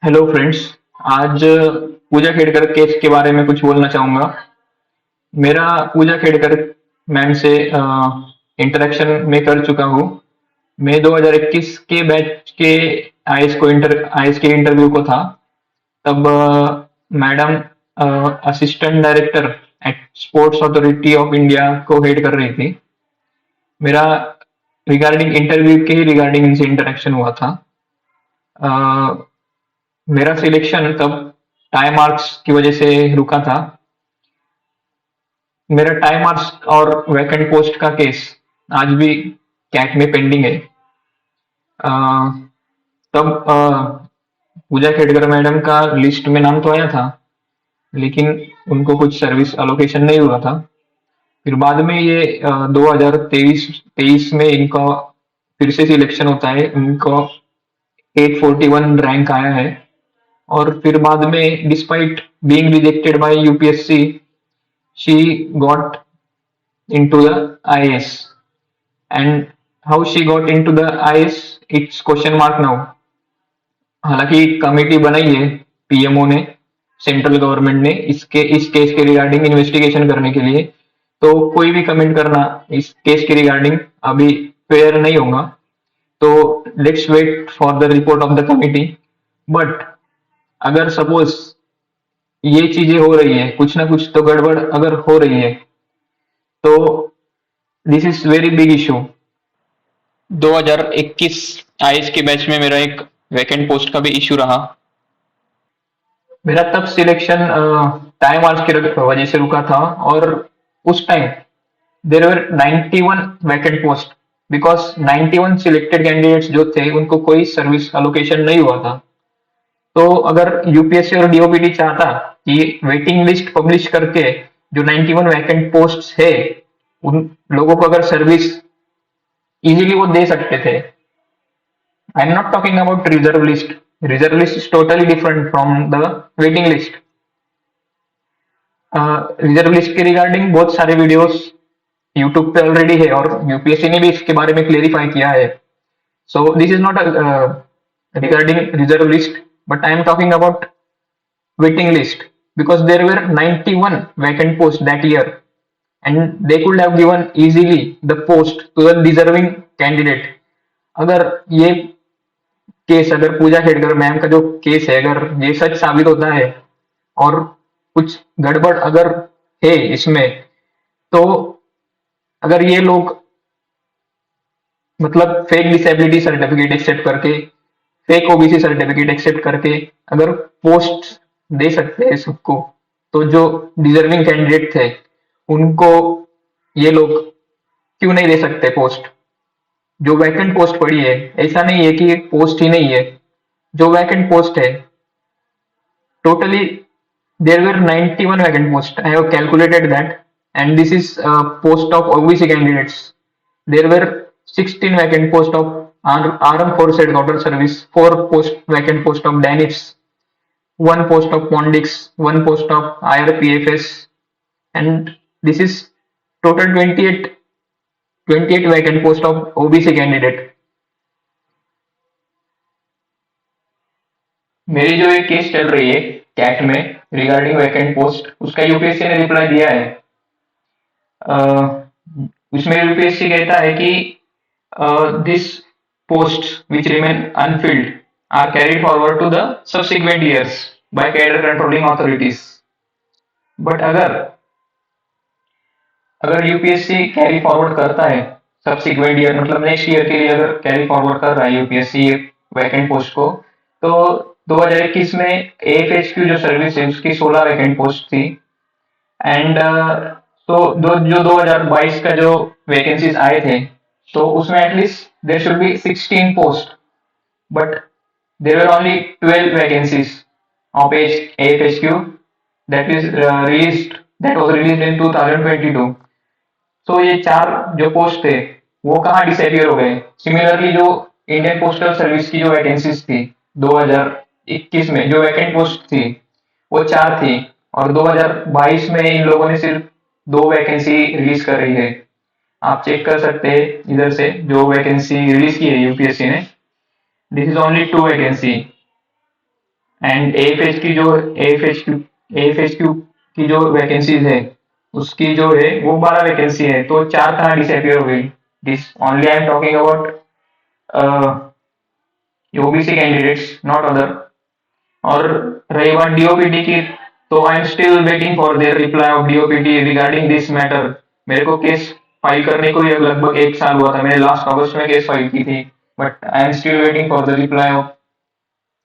Hello friends. आज पूजा Khedkar case के बारे में कुछ बोलना चाहूंगा। मेरा पूजा खेड़कर मैम से इंटरेक्शन में कर चुका हूँ। मैं 2021 के बैच के आईएएस के इंटरव्यू को था। तब madam assistant director at sports authority of India को हेड कर रही थी। मेरा रिगार्डिंग इंटरव्यू के ही रिगार्डिंग इनसे इंटरेक्शन हुआ था। अ, मेरा सिलेक्शन तब टाइम मार्क्स की वजह से रुका था। मेरा टाइम मार्क्स और वैकेंट पोस्ट का केस आज भी कैट में पेंडिंग है। अ, तब पूजा खेड़कर मैडम का लिस्ट में नाम तो आया था, लेकिन उनको कुछ सर्विस अलोकेशन नहीं हुआ था। फिर बाद में ये 2023 23 में इनका फिर से सिलेक्शन होता है। इनको 841 रैंक आया है। और फिर बाद में despite being rejected by UPSC, she got into the IAS, and how she got into the IAS, it's question mark now. हालांकि कमेटी बनाई है पीएमओ ने, सेंट्रल गवर्नमेंट ने इस केस के रिगार्डिंग इन्वेस्टिगेशन करने के लिए। तो कोई भी कमेंट करना इस केस के रिगार्डिंग अभी फेयर नहीं होगा। तो let's wait for the report of the committee. But अगर सपोज ये चीजें हो रही है, कुछ ना कुछ तो गड़बड़ अगर हो रही है, तो this is very big issue. 2021 IAS के बैच में मेरा एक वैकेंट पोस्ट का भी इशू रहा। मेरा तब सिलेक्शन टाइम आवर्स की वजह से रुका था। और उस time there were 91 vacant post, because 91 selected candidates जो थे उनको कोई सर्विस अलोकेशन नहीं हुआ था। तो अगर यूपीएससी और डीओपीटी चाहता कि वेटिंग लिस्ट पब्लिश करके जो 91 वैकेंट पोस्ट्स है उन लोगों को अगर सर्विस इजीली वो दे सकते थे। I am not talking about reserve list. Reserve list is totally different from the waiting list. Reserve list के रिगार्डिंग बहुत सारे वीडियोस यूट्यूब पे ऑलरेडी है और यूपीएससी ने भी इसके बारे में क्लेरिफाई किया है। So this is not regarding reserve list, but I am talking about waiting list, because there were 91 vacant posts that year, and they could have given easily the post to the deserving candidate. अगर ये case, अगर पूजा Khedkar ma'am का जो case है, अगर ये सच साबित होता है और कुछ गड़बड़ अगर है इसमें, तो अगर ये लोग मतलब फेक डिसेबिलिटी सर्टिफिकेट एक्सेप्ट करके, फेक ओबीसी सर्टिफिकेट एक्सेप्ट करके अगर पोस्ट दे सकते हैं सबको, तो जो डिजर्विंग कैंडिडेट थे उनको ये लोग क्यों नहीं दे सकते पोस्ट? जो वैकेंट पोस्ट पड़ी है, ऐसा नहीं है कि पोस्ट ही नहीं है। जो वैकेंट पोस्ट है totally, there were 91 vacant posts. I have calculated that, and this is post of OBC candidates. There were 16 vacant posts of armed forces outer service, 4 post vacant post of DANIFs, 1 post of Pondix, 1 post of IRPFS, and this is total 28 vacant post of OBC candidate. मेरी जो ये case चल रही है CAT में regarding vacant post, उसका UPSC ने reply दिया है। उसमें यूपीएससी कहता है कि this post which remain unfilled are carried forward to the subsequent years by cadre controlling authorities. But अगर अगर यूपीएससी कैरी फॉरवर्ड करता है सबसिक्वेंट ईयर, मतलब नेक्स्ट ईयर के लिए अगर कैरी फॉरवर्ड कर रहा है यूपीएससी वैकेंट पोस्ट को, तो 2021 में एएफएचक्यू जो सर्विस है उसकी 16 वैकेंट पोस्ट थी। एंड तो जो 2022 का जो वैकेंसीज आए थे, तो उसमें at least there should be 16 post, but there were only 12 vacancies of AFHQ that is that was released in 2022। तो ये 4 जो पोस्ट थे वो कहाँ डिसअपियर हो गए? सिमिलरली जो इंडियन पोस्टल सर्विस की जो वैकेंसीज थी 2021 में, जो वैकेंट पोस्ट थी वो 4 थी, और 2022 में इन लोगों ने सिर्फ 2 वैकेंसी रिलीज कर रही है। आप चेक कर सकते हैं इधर से जो वैकेंसी रिलीज की है यूपीएससी ने, this is only 2 vacancy. And AFHQ की जो वैकेंसीज है उसकी जो है वो 12 वैकेंसी है, तो 4 कहाँ डिसअपियर हो गई। This only I am talking about OBC candidates, not other. और रही बात डीओपीटी की, तो आई am still waiting for their reply of DOPT regarding this matter. मेरे को केस फाइल करने को लगभग 1 साल हुआ था, मैंने लास्ट अगस्त में केस फाइल की थी, but I am still waiting for the reply of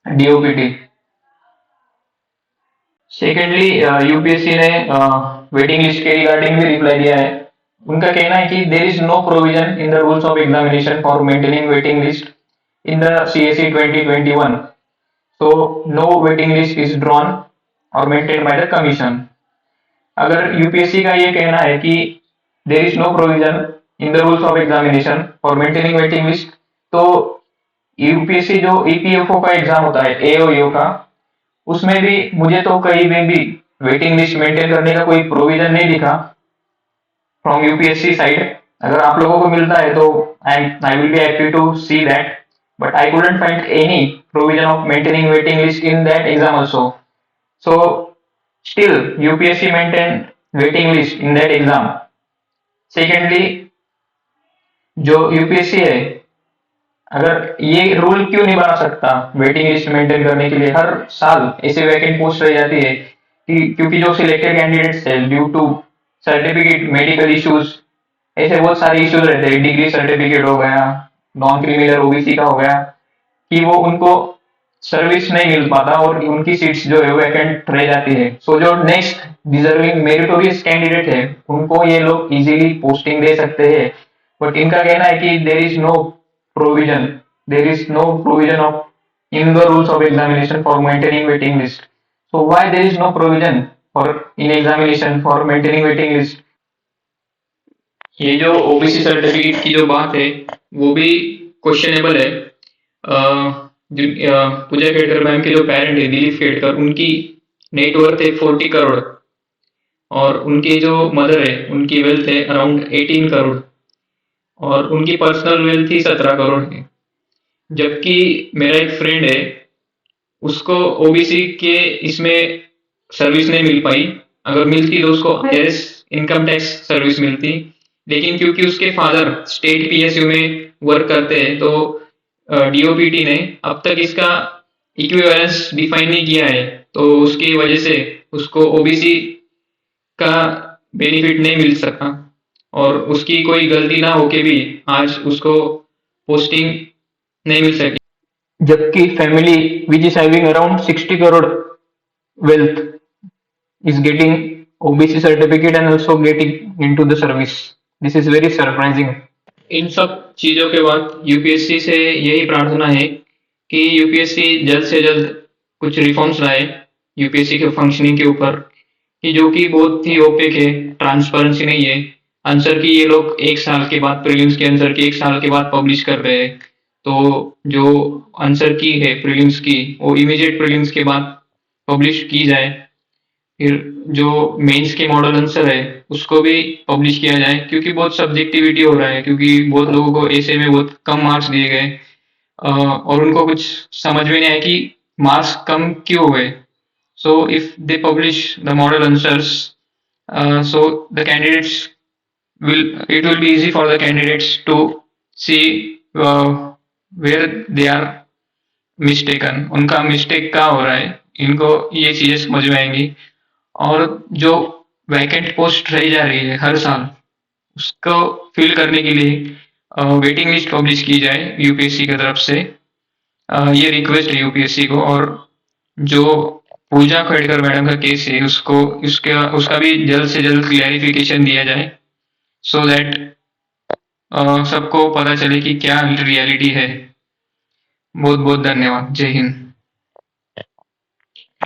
DoPT. Secondly, UPSC ने वेटिंग लिस्ट के रिगार्डिंग भी रिप्लाई दिया है। उनका कहना है कि there is no provision in the rules of examination for maintaining waiting list in the CSE 2021, so no waiting list is drawn or maintained by the commission। अगर UPSC का ये कहना है कि there is no provision in the rules of examination for maintaining waiting list, तो UPSC जो EPFO का exam होता है एओईओ का, उसमें भी मुझे तो कहीं में भी वेटिंग लिस्ट मेंटेन करने का कोई प्रोविजन नहीं दिखा फ्रॉम यूपीएससी साइड। अगर आप लोगों को मिलता है तो I will be happy to see that, but I couldn't find any provision of maintaining waiting list in that exam also. So still UPSC maintained waiting list in that exam। Secondly, जो UPSC है, अगर ये rule क्यों नहीं बना सकता waiting list maintain करने के लिए, हर साल ऐसे वैकेंट पोस्ट रह जाती है कि क्योंकि जो सिलेक्टेड कैंडिडेट्स है due to certificate medical issues, ऐसे बहुत सारे इश्यूज रहते हैं, डिग्री सर्टिफिकेट हो गया, नॉन क्रिमिनल ओबीसी का हो गया, कि वो उनको सर्विस नहीं मिल पाता और उनकी सीट्स जो है वैकेंट रह जाती है। सो जो नेक्स्ट डिजर्विंग मेरिटोरियस कैंडिडेट है उनको ये लोग इजीली पोस्टिंग दे सकते हैं, बट इनका कहना है कि provision there is no provision of in the rules of examination for maintaining waiting list. So why there is no provision for in examination for maintaining waiting list. ये जो OBC certificate की जो बात है वो भी क्वेश्चनेबल है। पूजा Khedkar ma'am के जो पेरेंट है दिलीप खेड़कर, उनकी नेटवर्थ है 40 करोड़ और उनकी जो मदर है उनकी वेल्थ है अराउंड 18 करोड़ और उनकी पर्सनल वेल्थ ही 17 करोड़ है। जबकि मेरा एक फ्रेंड है, उसको ओबीसी के इसमें सर्विस नहीं मिल पाई, अगर मिलती तो उसको आईआरएस इनकम टैक्स सर्विस मिलती, लेकिन क्योंकि उसके फादर स्टेट पीएसयू में वर्क करते हैं तो डीओपीटी ने अब तक इसका इक्विवेलेंस डिफाइन नहीं किया है, तो उसकी वजह से उसको ओबीसी का बेनिफिट नहीं मिल सका और उसकी कोई गलती ना होके भी आज उसको पोस्टिंग नहीं मिल सकी। जबकि family which is having around 60 crore wealth is getting OBC certificate and also getting into the service. This is very surprising। इन सब चीजों के बाद यूपीएससी से यही प्रार्थना है कि यूपीएससी जल्द से जल्द कुछ रिफॉर्म्स लाए यूपीएससी के फंक्शनिंग के ऊपर, कि जो कि बहुत ही ओपेक है, ट्रांसपेरेंसी नहीं है। आंसर की ये लोग 1 साल के बाद प्रीलिम्स के आंसर की 1 साल के बाद पब्लिश कर रहे हैं, तो जो आंसर की है प्रीलिम्स की वो इमीडिएट प्रीलिम्स के बाद पब्लिश की जाए। फिर जो मेंस के मॉडल आंसर है उसको भी पब्लिश किया जाए, क्योंकि बहुत सब्जेक्टिविटी हो रहा है, क्योंकि बहुत लोगों को ऐसे में बहुत कम मार्क्स दिए गए और उनको कुछ समझ में नहीं आया कि मार्क्स कम क्यों हुए। So if they publish the model answers, so the candidates it will be easy for the candidates to see where they are mistaken, उनका मिस्टेक कहाँ हो रहा है, इनको ये चीजें समझ में आएंगी। और जो वैकेंट पोस्ट रही जा रही है हर साल, उसको फिल करने के लिए वेटिंग लिस्ट पब्लिश की जाए यूपीएससी की तरफ से। ये रिक्वेस्ट है यूपीएससी को। और जो पूजा खेड़कर मैडम का केस है उसका भी जल्द से जल्द क्लियरिफिकेशन दिया जाए, सो दैट सबको पता चले कि क्या रियलिटी है। बहुत बहुत धन्यवाद। जय हिंद।